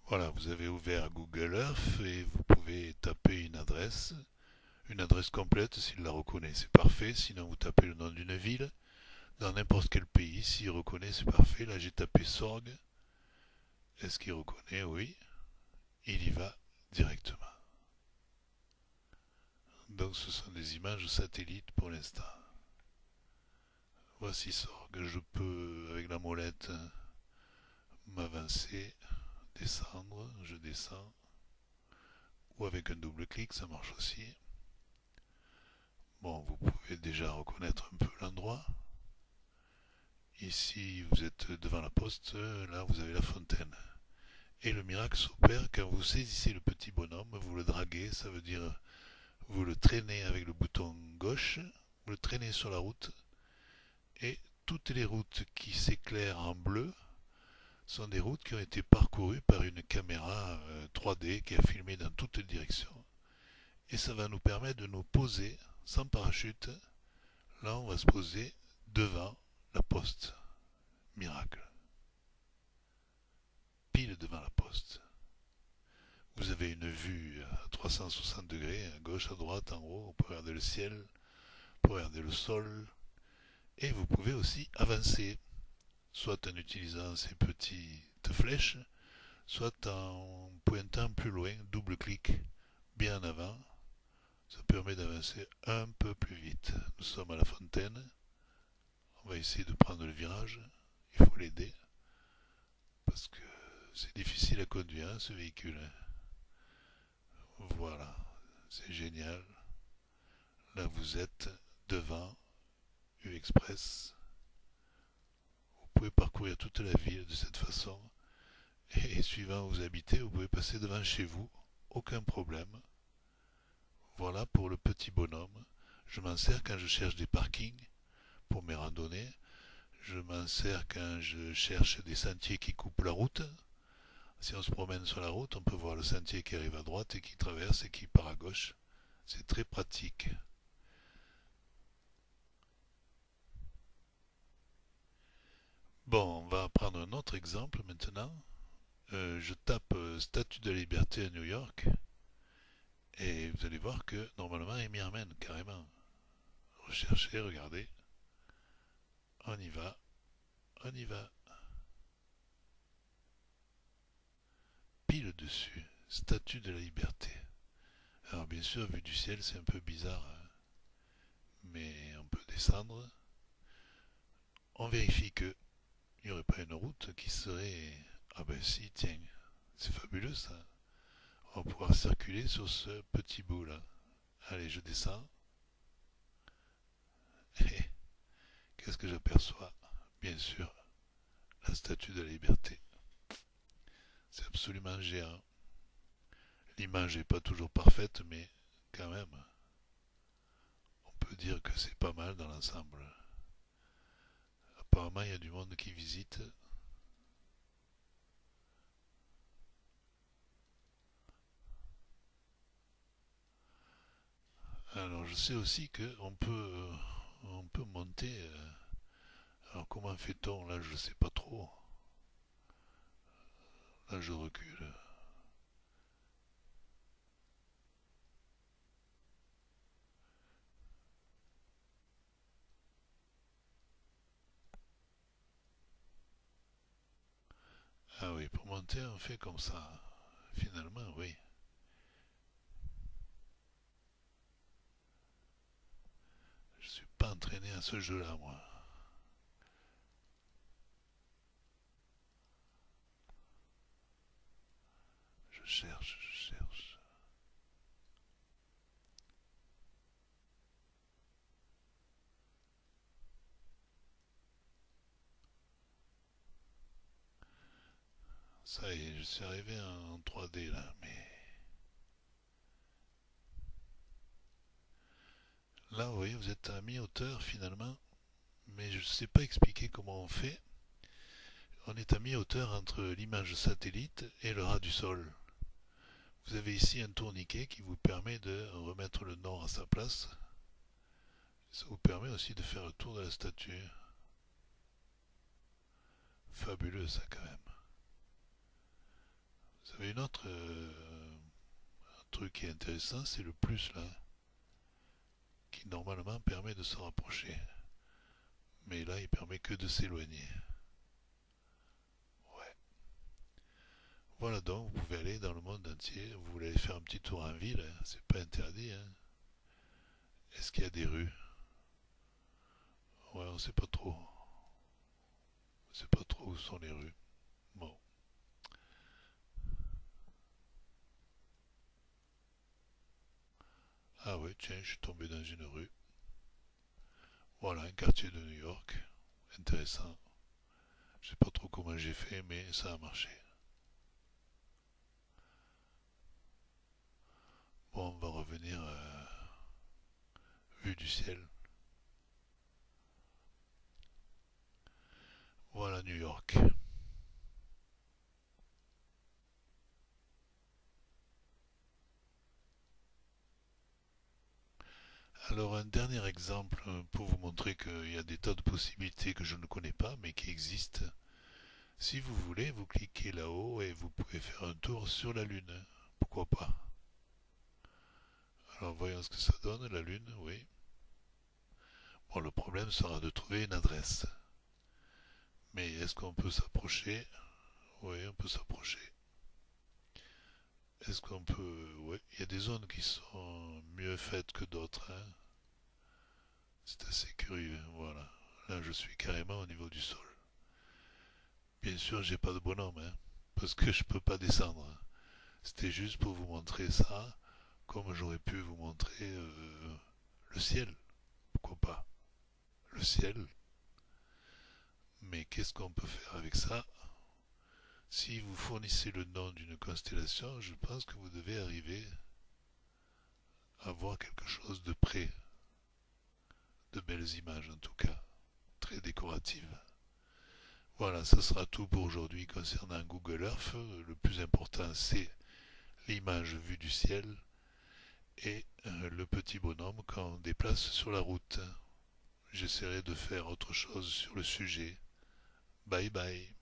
Voilà, vous avez ouvert Google Earth et vous pouvez taper une adresse complète s'il la reconnaît, c'est parfait. Sinon, vous tapez le nom d'une ville dans n'importe quel pays, s'il reconnaît, c'est parfait. Là, j'ai tapé Sorgue. Est-ce qu'il reconnaît? Oui, il y va directement. Donc, ce sont des images satellites pour l'instant. Voici Sorgue. Je peux, avec la molette, m'avancer, descendre. Je descends. Ou avec un double clic, ça marche aussi. Bon, vous pouvez déjà reconnaître un peu l'endroit. Ici, vous êtes devant la poste, là, vous avez la fontaine. Et le miracle s'opère quand vous saisissez le petit bonhomme, vous le draguez, ça veut dire vous le traînez avec le bouton gauche, vous le traînez sur la route, et toutes les routes qui s'éclairent en bleu sont des routes qui ont été parcourues par une caméra 3D qui a filmé dans toutes les directions. Et ça va nous permettre de nous poser sans parachute. Là, on va se poser devant la poste. Miracle. Pile devant la poste. Vous avez une vue à 360 degrés, à gauche, à droite, en haut. Vous pouvez regarder le ciel, vous pouvez regarder le sol. Et vous pouvez aussi avancer, soit en utilisant ces petites flèches, soit en pointant plus loin, double clic, bien en avant. Ça permet d'avancer un peu plus vite. Nous sommes à la fontaine. On va essayer de prendre le virage. Il faut l'aider parce que c'est difficile à conduire, hein, ce véhicule. Voilà, c'est génial. Là, vous êtes devant U-Express. Vous pouvez parcourir toute la ville de cette façon. Et suivant où vous habitez, vous pouvez passer devant chez vous. Aucun problème. Voilà pour le petit bonhomme. Je m'en sers quand je cherche des parkings pour mes randonnées. Je m'en sers quand je cherche des sentiers qui coupent la route. Si on se promène sur la route, on peut voir le sentier qui arrive à droite et qui traverse et qui part à gauche. C'est très pratique. Bon, on va prendre un autre exemple maintenant. Je tape Statue de la Liberté à New York et vous allez voir que normalement il m'y emmène carrément. Recherchez, regardez. On y va, on y va. Pile dessus, Statue de la Liberté. Alors bien sûr, vu du ciel, c'est un peu bizarre, hein, mais on peut descendre. On vérifie qu'il n'y aurait pas une route qui serait... Ah ben si, tiens, c'est fabuleux ça. On va pouvoir circuler sur ce petit bout là. Allez, je descends. Et qu'est-ce que j'aperçois? Bien sûr, la Statue de la Liberté. C'est absolument géant. L'image n'est pas toujours parfaite, mais quand même, on peut dire que c'est pas mal dans l'ensemble. Apparemment, il y a du monde qui visite. Alors, je sais aussi on peut monter. Alors, comment fait-on? Là, je ne sais pas trop. Là, je recule. Ah oui, pour monter, on fait comme ça. Finalement, oui. Je suis pas entraîné à ce jeu-là, moi. Je cherche, je cherche. Ça y est, je suis arrivé en 3D là, mais là, vous voyez, vous êtes à mi-hauteur finalement, mais je ne sais pas expliquer comment on fait. On est à mi-hauteur entre l'image satellite et le ras du sol. Vous avez ici un tourniquet qui vous permet de remettre le nord à sa place. Ça vous permet aussi de faire le tour de la statue. Fabuleux ça quand même. Vous avez une autre un truc qui est intéressant, c'est le plus là, qui normalement permet de se rapprocher. Mais là, il permet que de s'éloigner. Ouais. Voilà donc, vous pouvez aller dans le monde entier. Vous voulez aller faire un petit tour en ville, hein, c'est pas interdit. Hein. Est-ce qu'il y a des rues? Ouais, on sait pas trop. On sait pas trop où sont les rues. Bon. Ah ouais, tiens, je suis tombé dans une rue. Voilà, un quartier de New York. Intéressant. Je sais pas trop comment j'ai fait, mais ça a marché. Bon, on va revenir vue du ciel. Voilà New York. Alors un dernier exemple pour vous montrer qu'il y a des tas de possibilités que je ne connais pas mais qui existent. Si vous voulez, vous cliquez là-haut et vous pouvez faire un tour sur la Lune. Pourquoi pas? Alors voyons ce que ça donne, la Lune, oui. Bon, le problème sera de trouver une adresse. Mais est-ce qu'on peut s'approcher? Oui, on peut s'approcher. Est-ce qu'on peut... Oui, il y a des zones qui sont mieux faites que d'autres. Hein. C'est assez curieux, voilà. Là, je suis carrément au niveau du sol. Bien sûr, j'ai pas de bonhomme, hein, parce que je peux pas descendre. C'était juste pour vous montrer ça, comme j'aurais pu vous montrer le ciel. Pourquoi pas? Le ciel. Mais qu'est-ce qu'on peut faire avec ça? Si vous fournissez le nom d'une constellation, je pense que vous devez arriver à voir quelque chose de près. De belles images en tout cas, très décoratives. Voilà, ça sera tout pour aujourd'hui concernant Google Earth. Le plus important, c'est l'image vue du ciel et le petit bonhomme quand on déplace sur la route. J'essaierai de faire autre chose sur le sujet. Bye bye.